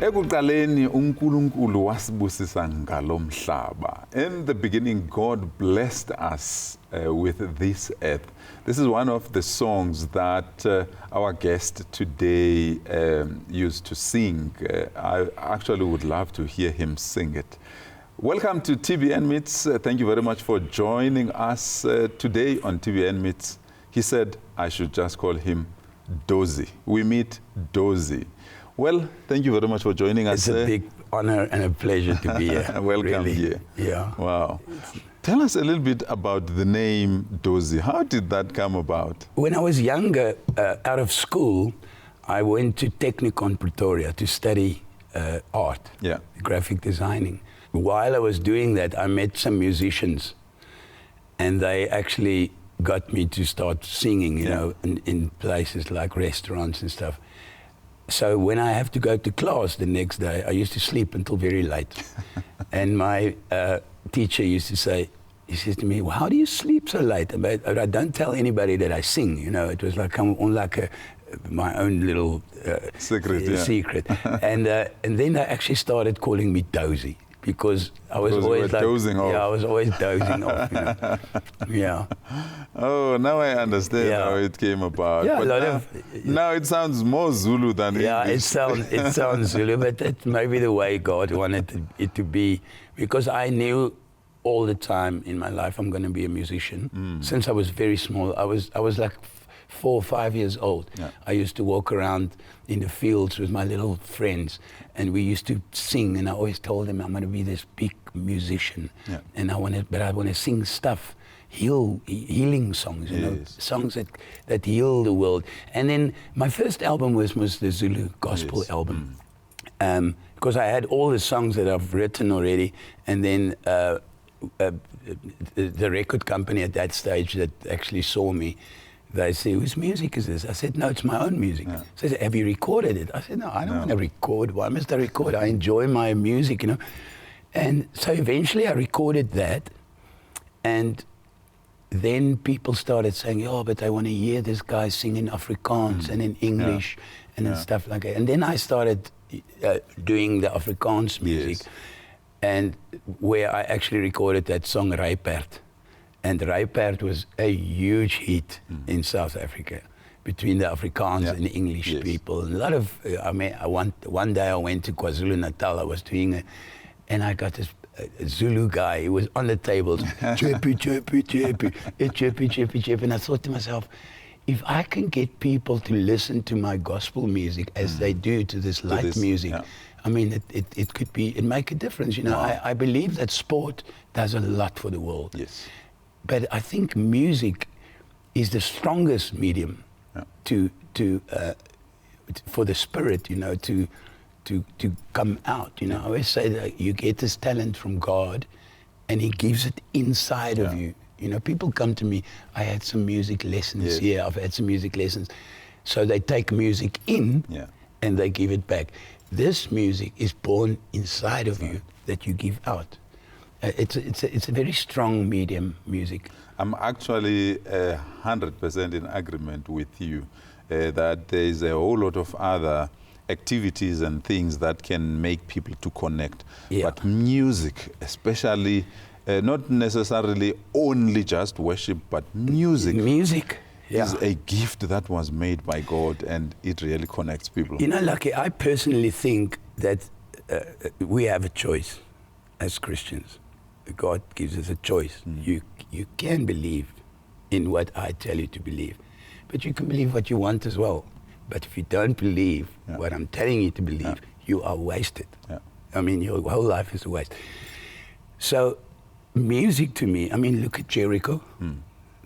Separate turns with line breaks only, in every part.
Ekuqaleni uNkulunkulu wasibusisa ngalo mhlaba. In the beginning, God blessed us with this earth. This is one of the songs that our guest today used to sing. I actually would love to hear him sing it. Welcome to TBN Meets. Thank you very much for joining us today on TBN Meets. He said I should just call him Dozi. We meet Dozi. Well, thank you very much for joining us.
It's a big honor and a pleasure to be here.
Welcome
really.
here.
Yeah.
Wow. Tell us a little bit about the name Dozi. How did that come about?
When I was younger, out of school, I went to Technikon Pretoria to study art, graphic designing. While I was doing that, I met some musicians, and they actually got me to start singing, you know, in places like restaurants and stuff. So when I have to go to class the next day, I used to sleep until very late. And my teacher used to say, he says to me, well, how do you sleep so late? But I don't tell anybody that I sing, you know. It was like my own little secret. And then they actually started calling me Dozi. Because I was always like,
dozing off.
Yeah, I was always dozing off. You know? Yeah.
Oh, now I understand how it came about.
Yeah,
but now it sounds more Zulu than English.
Yeah, it sounds Zulu, but that's maybe the way God wanted it to be. Because I knew all the time in my life I'm going to be a musician. Since I was very small, I was like 4 or 5 years old. Yeah. I used to walk around in the fields with my little friends, and we used to sing, and I always told them I'm going to be this big musician. Yeah. And I want to sing stuff, healing songs, you know, songs that heal the world. And then my first album was the Zulu gospel album, because I had all the songs that I've written already, and then the record company at that stage that actually saw me, they say, whose music is this? I said, no, it's my own music. Yeah. So they said, have you recorded it? I said, no, I don't want to record. Why must I record? I enjoy my music, you know. And so eventually I recorded that. And then people started saying, oh, but I want to hear this guy sing in Afrikaans and in English and stuff like that. And then I started doing the Afrikaans music. Yes. And where I actually recorded that song, Rypert. And Rypert was a huge hit in South Africa between the Afrikaans and the English people. And a lot of, one day I went to KwaZulu-Natal, I was doing and I got this Zulu guy, he was on the tables, chirpy, chirpy, chirpy, chirpy, chirpy, chirpy. And I thought to myself, if I can get people to listen to my gospel music as they do to this light music, I mean, it could be, it make a difference. You know, I believe that sport does a lot for the world. Yes. But I think music is the strongest medium for the spirit, you know, to come out. You know, I always say that you get this talent from God, and He gives it inside of you. You know, people come to me. I had some music lessons here. I've had some music lessons, so they take music in and they give it back. This music is born inside of you that you give out. It's a very strong medium, music.
I'm actually 100% in agreement with you that there is a whole lot of other activities and things that can make people to connect. But music, especially, not necessarily only just worship, but music.
Music.
Is a gift that was made by God, and it really connects people.
You know, Lucky, I personally think that we have a choice as Christians. God gives us a choice. You can believe in what I tell you to believe, but you can believe what you want as well. But if you don't believe what I'm telling you to believe, you are wasted. I mean, your whole life is a waste. So music to me, I mean, look at Jericho.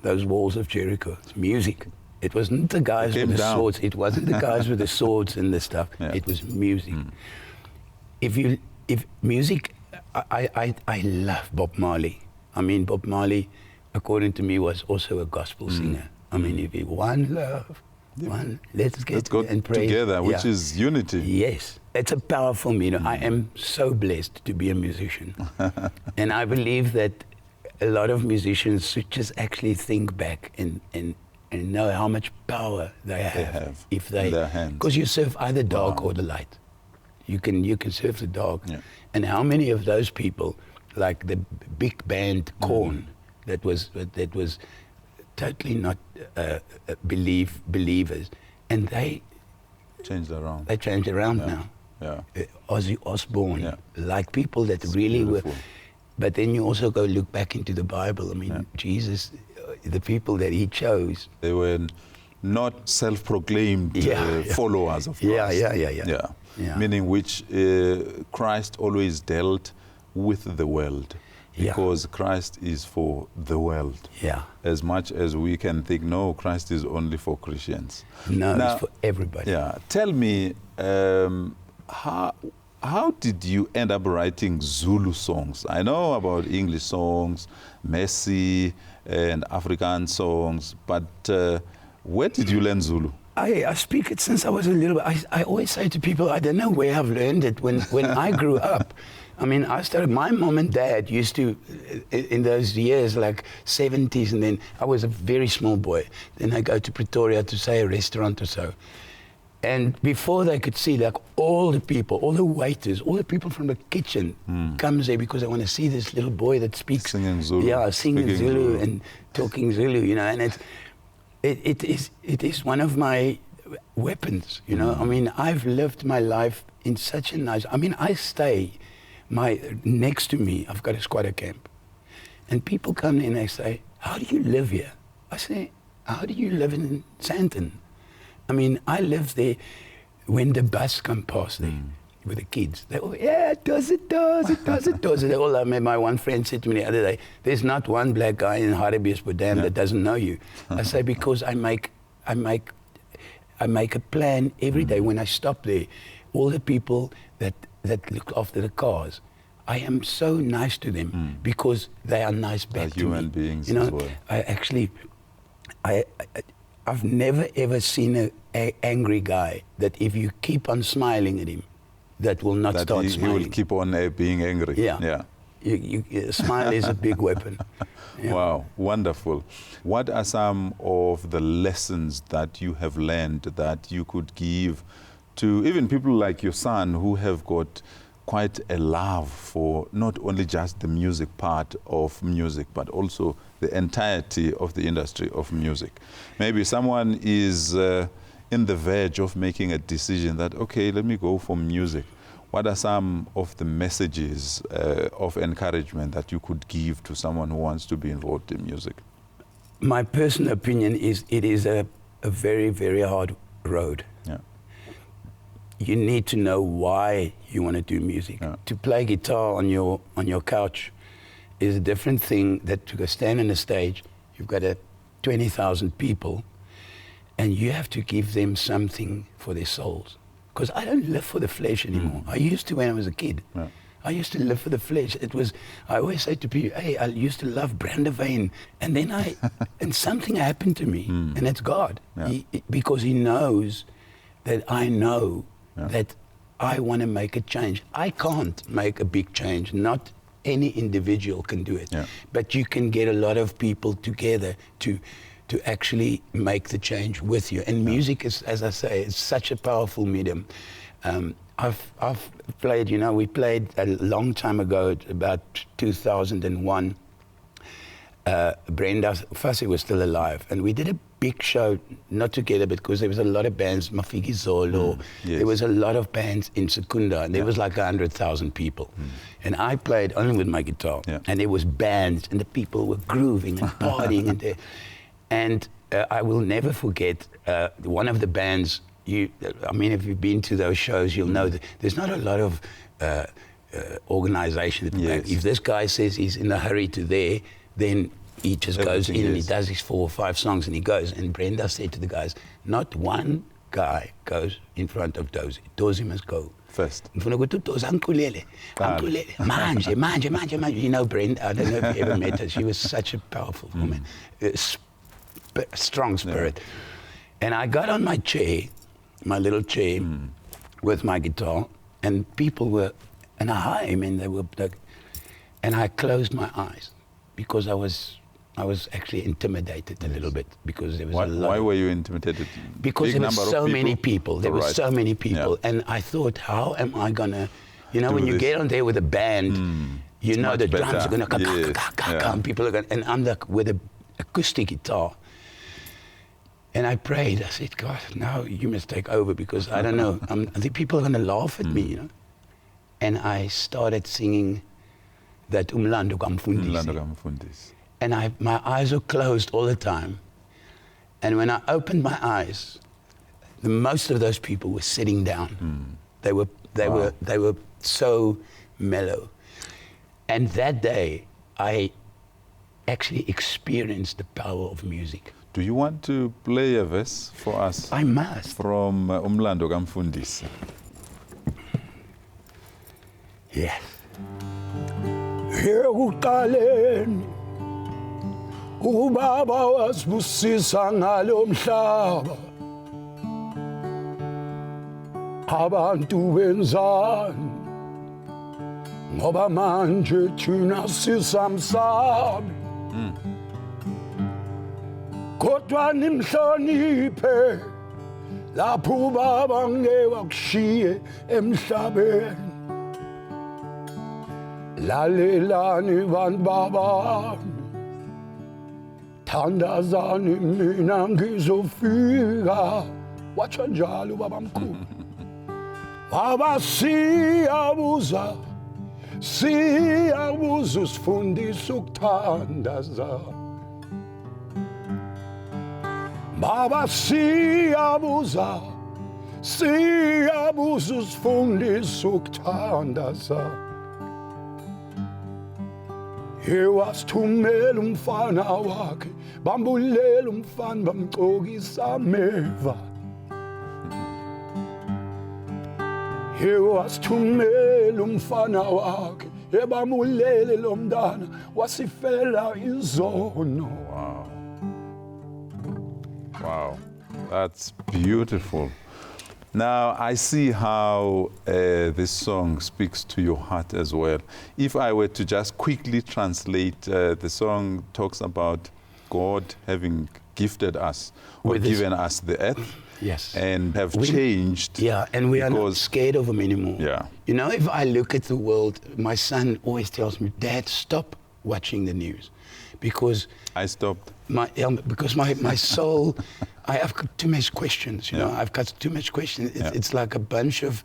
Those walls of Jericho, it's music. It wasn't the guys with the swords. It wasn't the guys with the swords and the stuff. It was music. If music, I love Bob Marley. I mean, Bob Marley, according to me, was also a gospel singer. I mean, if you one love, let's go and pray
together, which is unity.
Yes, it's a powerful meaning. I am so blessed to be a musician, and I believe that a lot of musicians should just actually think back and know how much power they have if they,
in their hands.
Because you serve either dark or the light. You can surf the dog.
Yeah.
And how many of those people, like the big band Korn, that was totally not believers, and they
Changed around.
they changed around now.
Yeah.
Ozzy Osbourne,
Yeah.
like people that
It's
really
beautiful.
were. But then you also go look back into the Bible. I mean, Jesus, the people that he chose.
They were not self-proclaimed followers of Christ.
Yeah.
Meaning which Christ always dealt with the world. Because Christ is for the world.
Yeah.
As much as we can think, no, Christ is only for Christians.
No,
Now,
it's for everybody.
Yeah. Tell me, how did you end up writing Zulu songs? I know about English songs, Messi, and African songs, but where did you learn Zulu?
I speak it since I was a little bit. I always say to people, I don't know where I've learned it. When I grew up, I mean, my mom and dad used to, in those years, like 70s, and then I was a very small boy. Then I go to Pretoria to, say, a restaurant or so. And before they could see, like, all the people, all the waiters, all the people from the kitchen comes there because they want to see this little boy that speaks.
Singing Zulu.
Yeah, singing Zulu and talking Zulu, you know, and it is one of my weapons, you know. I mean, I've lived my life in such a nice, I mean, I stay, next to me, I've got a squatter camp. And people come in and they say, how do you live here? I say, how do you live in Sandton? I mean, I live there when the bus come past there with the kids. They all, yeah, does it. They all, I mean, my one friend said to me the other day, there's not one black guy in Hartbeespoort that doesn't know you. I say, because I make a plan every day when I stop there. All the people that look after the cars, I am so nice to them because they are nice back to me.
Human beings,
you know,
as well.
I've never ever seen an angry guy that if you keep on smiling at him, that will not start smiling.
He will keep on being angry.
Yeah. A smile is a big weapon. Yeah.
Wow, wonderful. What are some of the lessons that you have learned that you could give to even people like your son who have got quite a love for not only just the music part of music, but also the entirety of the industry of music? Maybe someone is in the verge of making a decision that, okay, let me go for music. What are some of the messages of encouragement that you could give to someone who wants to be involved in music?
My personal opinion is it is a very, very hard road.
Yeah.
You need to know why you want to do music.
Yeah.
To play guitar on your couch is a different thing that to go stand on a stage. You've got 20,000 people, and you have to give them something for their souls. Because I don't live for the flesh anymore. I used to when I was a kid.
Yeah.
I used to live for the flesh. I always say to people, hey, I used to love Brandewyn. And then and something happened to me, and it's God.
Yeah.
Because he knows that I know that I want to make a change. I can't make a big change. Not any individual can do it.
Yeah.
But you can get a lot of people together to actually make the change with you. And music is, as I say, it's such a powerful medium. I've played, you know, we played a long time ago, about 2001. Brenda Fassie was still alive, and we did a big show, not together, because there was a lot of bands, Mafiki Zolo, there was a lot of bands in Secunda, and there was like 100,000 people. And I played only with my guitar, and there was bands, and the people were grooving and partying. And I will never forget one of the bands. I mean, if you've been to those shows, you'll know that there's not a lot of organization. If this guy says he's in a hurry to there, then he just goes in and he does his 4 or 5 songs and he goes. And Brenda said to the guys, not one guy goes in front of Dozi. Dozi must go
first.
Manje. You know Brenda, I don't know if you ever met her. She was such a powerful woman, a strong spirit. And I got on my chair, my little chair, with my guitar, and people were, and I mean, they were, and I closed my eyes because I was I was actually intimidated a little bit because there was a lot.
Why were you intimidated?
Because there were so many people. There were so many people.
Yeah.
And I thought, how am I going to, when you
this.
get on there with a band, you know the drums are going to come, people are going to, and I'm like with an acoustic guitar. And I prayed. I said, God, now you must take over because I don't know. I think people are going to laugh at me, And I started singing that Umlando Kamfundisi. And my eyes were closed all the time. And when I opened my eyes, most of those people were sitting down. They were so mellow. And that day, I actually experienced the power of music.
Do you want to play a verse for us?
I must.
From Umlando Kamfundisi.
Yes.
Ubaba wasibusisa ngalo mhlaba abantu benzani ngoba manje thina sisamsami kodwa nimhloniphe lapho ubaba ngeke akushiye emhlabeni lalelani bantu babami thandazani mina ngizofika watsho njalo baba mkhulu baba siyabuza usifundisa ukuthandaza baba siyabuza usifundisa ukuthandaza wasithumela umfana wakhe bambulela umfana bamgcokisa ameva wasithumela umfana wakhe bamulele lo mntana wasifela izono.
Wow, that's beautiful. Now, I see how this song speaks to your heart as well. If I were to just quickly translate, the song talks about God having gifted us or given us the earth.
Yes.
And have changed.
Yeah, and we are not scared of him anymore.
Yeah.
If I look at the world, my son always tells me, Dad, stop watching the news. Because
I stopped.
Because my soul, I have too much questions, I've got too much questions. It's like a bunch of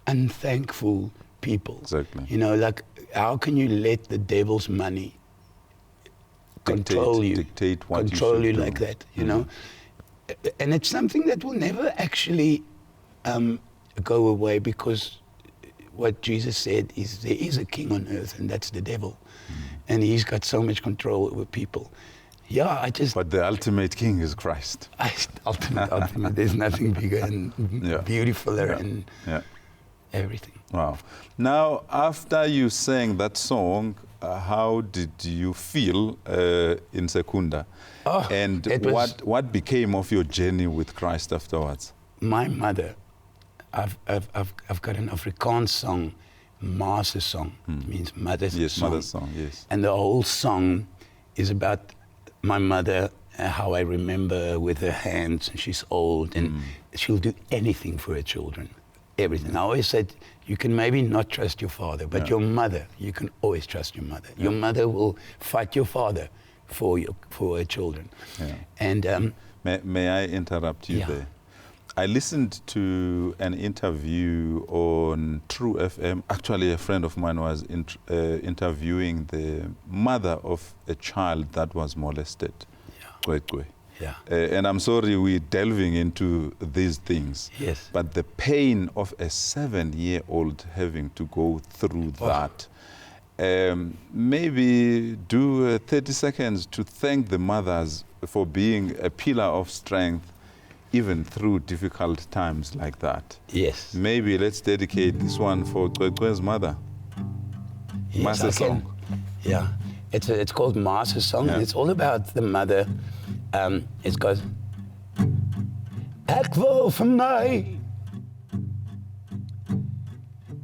unthankful people.
Exactly.
Like how can you let the devil's money control you?
Dictate what
control you
do.
like that, And it's something that will never actually go away because what Jesus said is there is a king on earth and that's the devil. And he's got so much control over people. Yeah,
But the ultimate king is Christ.
Ultimate. There's nothing bigger and beautifuler and everything.
Wow. Now, after you sang that song, how did you feel in Secunda? And what became of your journey with Christ afterwards?
My mother, I've got an Afrikaans song, Ma's song. It means mother's song.
Yes, mother's song, yes.
And the whole song is about my mother, how I remember her with her hands, and she's old, and she'll do anything for her children, everything. I always said, you can maybe not trust your father, but your mother, you can always trust your mother. Your mother will fight your father for her children.
Yeah.
And
may I interrupt you there? I listened to an interview on True FM. Actually, a friend of mine was interviewing the mother of a child that was molested.
Yeah.
And I'm sorry we're delving into these things.
Yes.
But the pain of a 7-year-old having to go through that. Maybe do 30 seconds to thank the mothers for being a pillar of strength even through difficult times like that.
Yes.
Maybe let's dedicate this one for Kwekwe's mother.
Yes,
Master song.
Yeah. It's called Master Song, and it's all about the mother. It goes, Ek wil vir my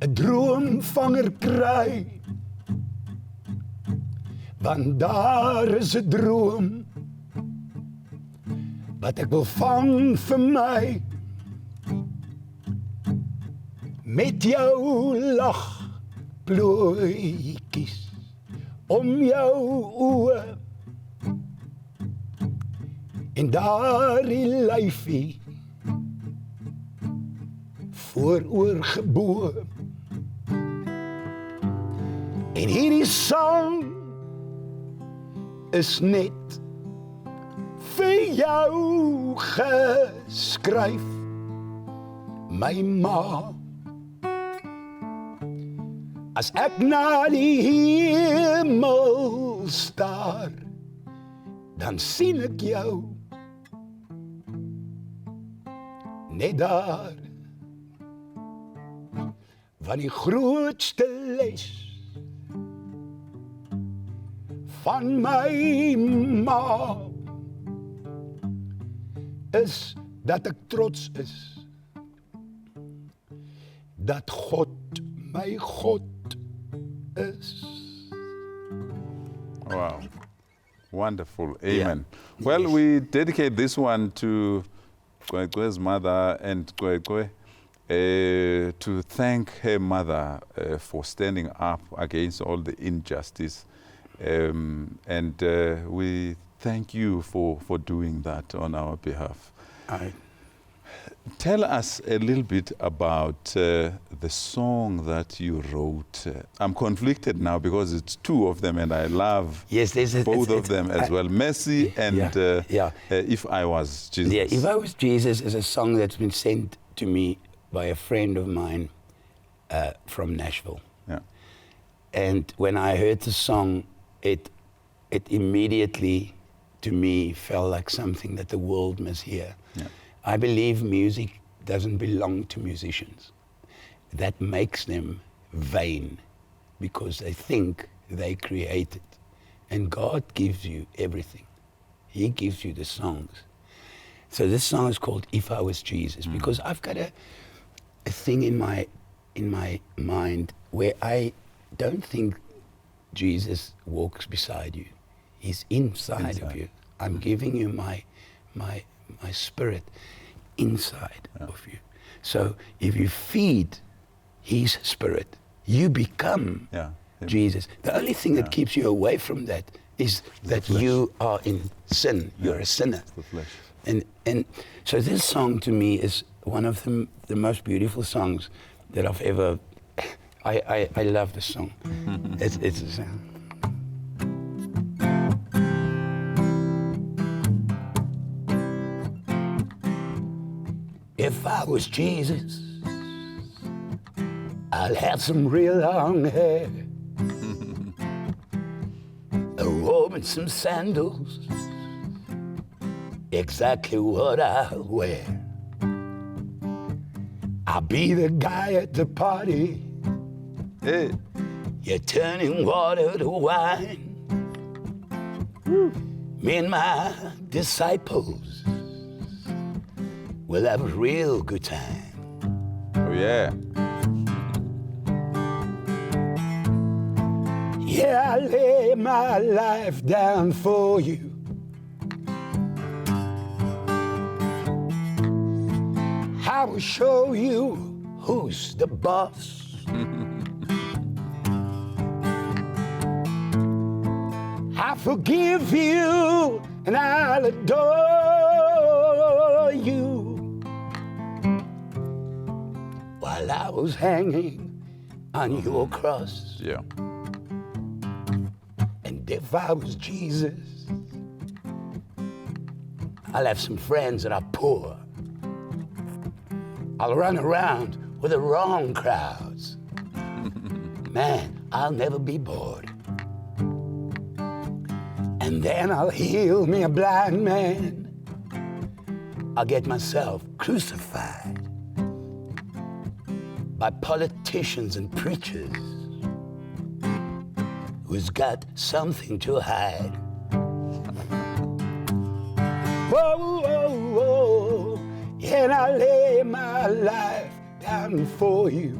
'n droomvanger kry
Want daar is 'n droom wat ek wil vang vir my. Met jou lag plooietjies om jou oë. En daardie lyfie vooroorgebo. En hierdie sang is net vir jou geskryf, my ma. As ek na die hemel staar, dan sien ek jou net daar. Want die grootste les van my ma is dat ek trots is dat God my God is.
Wow. Wonderful. Amen. Yeah. Well, we dedicate this one to Kwekwe's mother and Kwekwe to thank her mother for standing up against all the injustice. And we thank you for doing that on our behalf. Tell us a little bit about the song that you wrote. I'm conflicted now because it's two of them and I love both of them as well. Mercy and If I Was Jesus.
Yeah, If I Was Jesus is a song that's been sent to me by a friend of mine from Nashville.
Yeah.
And when I heard the song, it immediately, to me, felt like something that the world must hear.
Yeah.
I believe music doesn't belong to musicians. That makes them vain because they think they create it. And God gives you everything. He gives you the songs. So this song is called If I Was Jesus because I've got a thing in my mind where I don't think Jesus walks beside you. He's inside of you. I'm giving you my spirit inside of you. So if you feed his spirit, you become Jesus. The only thing that keeps you away from that is that you are in sin. You're a sinner.
It's the flesh.
And so this song to me is one of the most beautiful songs that I've ever. I love this song. It's a song. If I was Jesus, I'd have some real long hair, a robe and some sandals, exactly what I'll wear. I'll be the guy at the party.
Hey.
You're turning water to wine. Me and my disciples will have a real good time.
Oh, yeah.
Yeah, I lay my life down for you. I will show you who's the boss. I forgive you and I'll adore you. While I was hanging on your cross.
Yeah.
And if I was Jesus,
I'll have some friends that are poor. I'll run around with the wrong crowds. Man, I'll never be bored.
and then I'll heal me a blind man.
I'll get myself crucified by politicians and preachers who's got something to hide.
Whoa, whoa, whoa, and I lay my life down for you.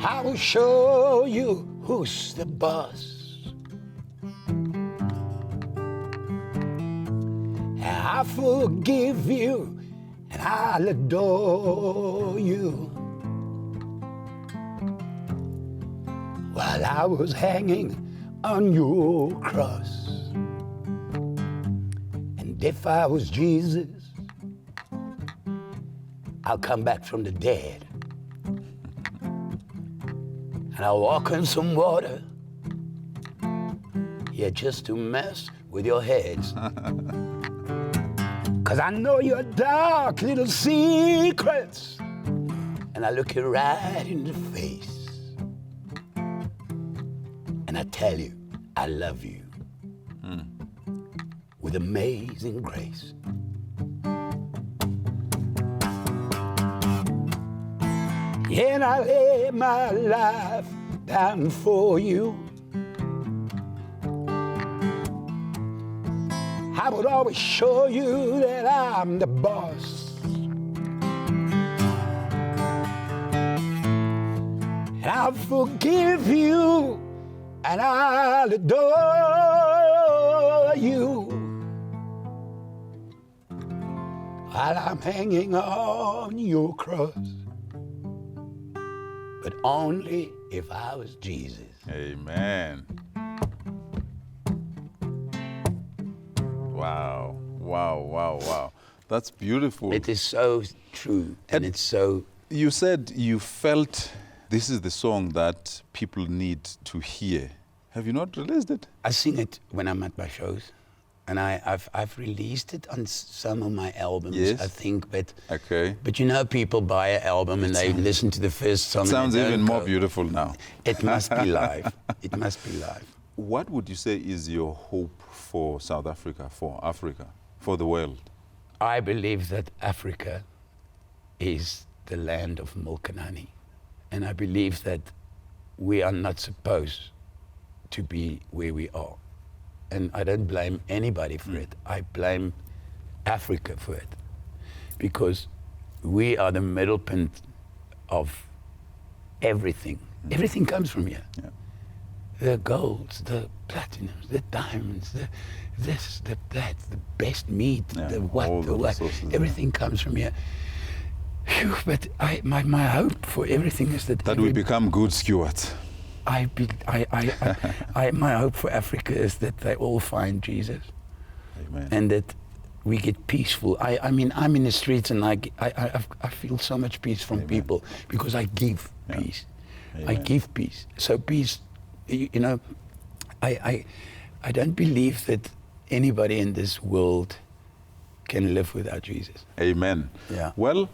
I will show you who's the boss. I forgive you and I'll adore you. While I was hanging on your cross. And if I was Jesus, I'll come back from the dead. And I'll walk in some water, yeah, just to mess with your heads. 'Cause I know your dark little secrets, and I look you right in the face, and I tell you I love you with amazing grace. And I lay my life down for you. I would always show you that I'm the boss. And I'll forgive you and I'll adore you. While I'm hanging on your cross. But only if I was Jesus.
Amen. Wow, wow, wow, wow. That's beautiful.
It is so true, and it's so...
You said you felt this is the song that people need to hear. Have you not released it?
I sing it when I'm at my shows, and I've released it on some of my albums,
yes.
I think, but...
Okay.
But you know, people buy an album and they listen to the first song.
It sounds even more beautiful now.
It must be live. It must be live.
What would you say is your hope for South Africa, for the world?
I believe that Africa is the land of milk and honey. And I believe that we are not supposed to be where we are. And I don't blame anybody for it. I blame Africa for it. Because we are the middle point of everything. Everything comes from here.
Yeah.
The golds, the platinums, the diamonds, the this, the that, the best meat, the what, the what. Everything comes from here. Phew, but my hope for everything is that
we become good stewards.
My hope for Africa is that they all find Jesus.
Amen.
And that we get peaceful. I mean, I'm in the streets and I feel so much peace from
Amen.
people because I give peace.
Amen.
I give peace. So peace, you know, I don't believe that anybody in this world can live without Jesus.
Amen.
Yeah.
Well,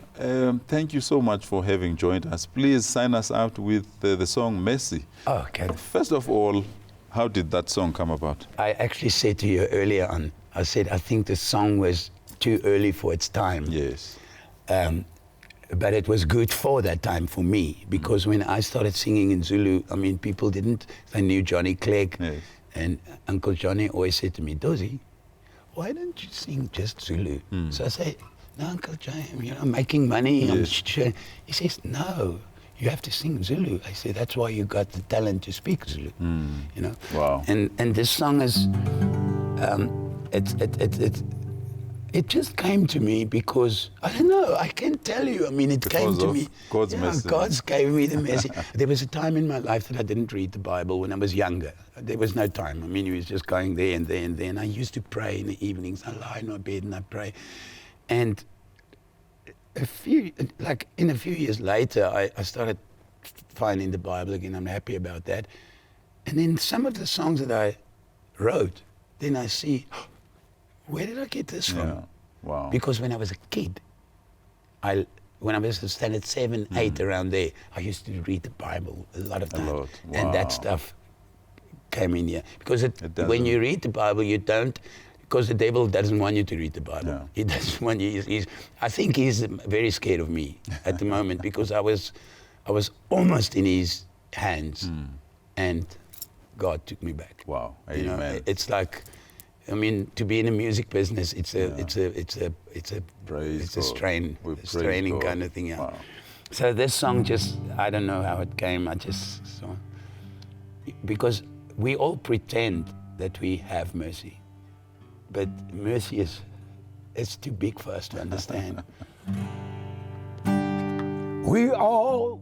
thank you so much for having joined us. Please sign us out with the song Mercy.
Oh, okay.
First of all, how did that song come about?
I actually said to you earlier on, I said I think the song was too early for its time.
Yes.
But it was good for that time for me, because when I started singing in Zulu, I mean, people they knew Johnny Clegg.
Yes.
And Uncle Johnny always said to me, Dozi, why don't you sing just Zulu? So I say, no, Uncle Johnny, you know, I'm making money.
Yes.
He says, no, you have to sing Zulu. I say, that's why you got the talent to speak Zulu. You know.
Wow.
And this song is, it just came to me because, I don't know, I can't tell you. I mean, it came to me.
God's message.
God gave me the message. There was a time in my life that I didn't read the Bible when I was younger. There was no time. I mean, it was just going there and there and there. And I used to pray in the evenings. I lie in my bed and I pray. And in a few years later, I started finding the Bible again. I'm happy about that. And then some of the songs that I wrote, then I see, where did I get this from?
Yeah. Wow.
Because when I was a kid, when I was in standard 7, 8, around there, I used to read the Bible a lot of times.
Wow.
And that stuff came in here. Because when you read the Bible, you don't, because the devil doesn't want you to read the Bible.
No.
He doesn't want you. I think he's very scared of me at the moment, because I was almost in his hands, and God took me back.
Wow.
You know,
Amen.
it's like, I mean, to be in the music business, it's a
Praise God.
straining
We praise
kind
God.
of thing. Yeah.
Wow.
So this song just, I don't know how it came. Because we all pretend that we have mercy, but mercy is too big for us to understand. We all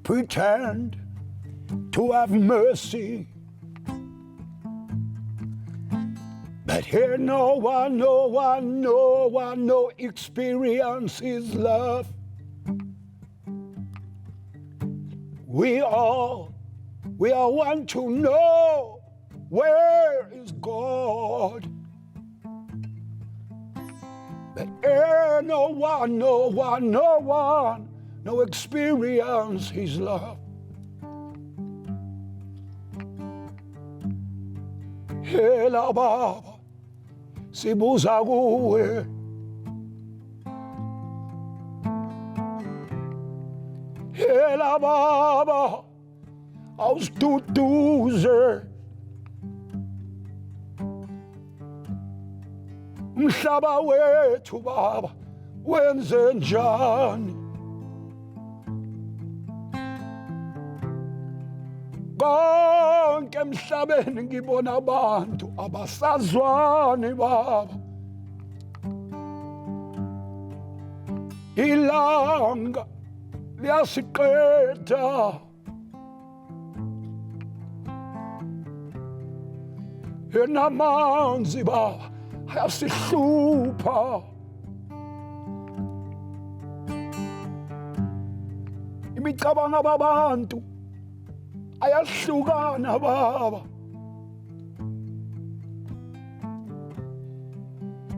pretend to have mercy, but here no one experiences love. We all want to know, where is God? But here no one experience his love. Hela Baba, sibuza kuwe. Hela Baba, awusituduze. Umhlaba wethu Baba, wenze njani? Konke emhlabeni ngibona abantu abasazwani Baba. Ilanga liyasiqeda, enamanzi Baba ayasihlupha. Imicabango yabantu ayahlukana Baba.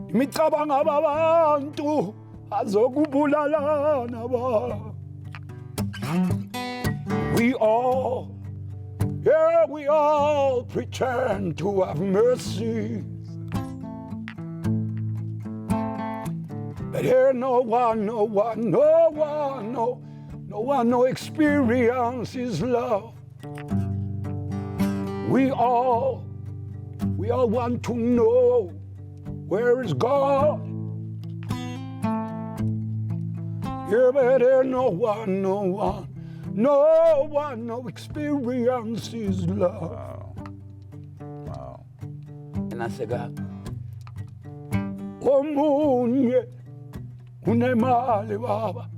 Imicabango yabantu azokubulalana Baba. We all pretend to have mercy, but here no one experiences love. We all want to know, where is God? Yeah, but there no one experiences love.
Wow.
And I said, God, omunye unemali Baba.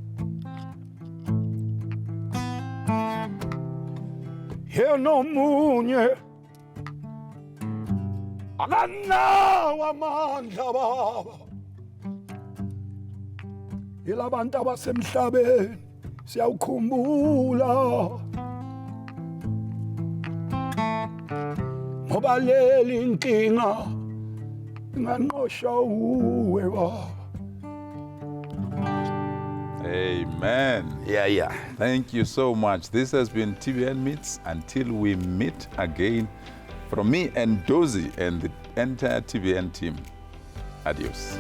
Yena omunye akanawo amandla Baba. Yilabantu abasemhlabeni siyawukhumbula, ngoba leli inkinga inganqosha uwe Baba.
Amen.
Yeah.
Thank you so much. This has been TBN Meets. Until we meet again, from me and Dozi and the entire TBN team, adios.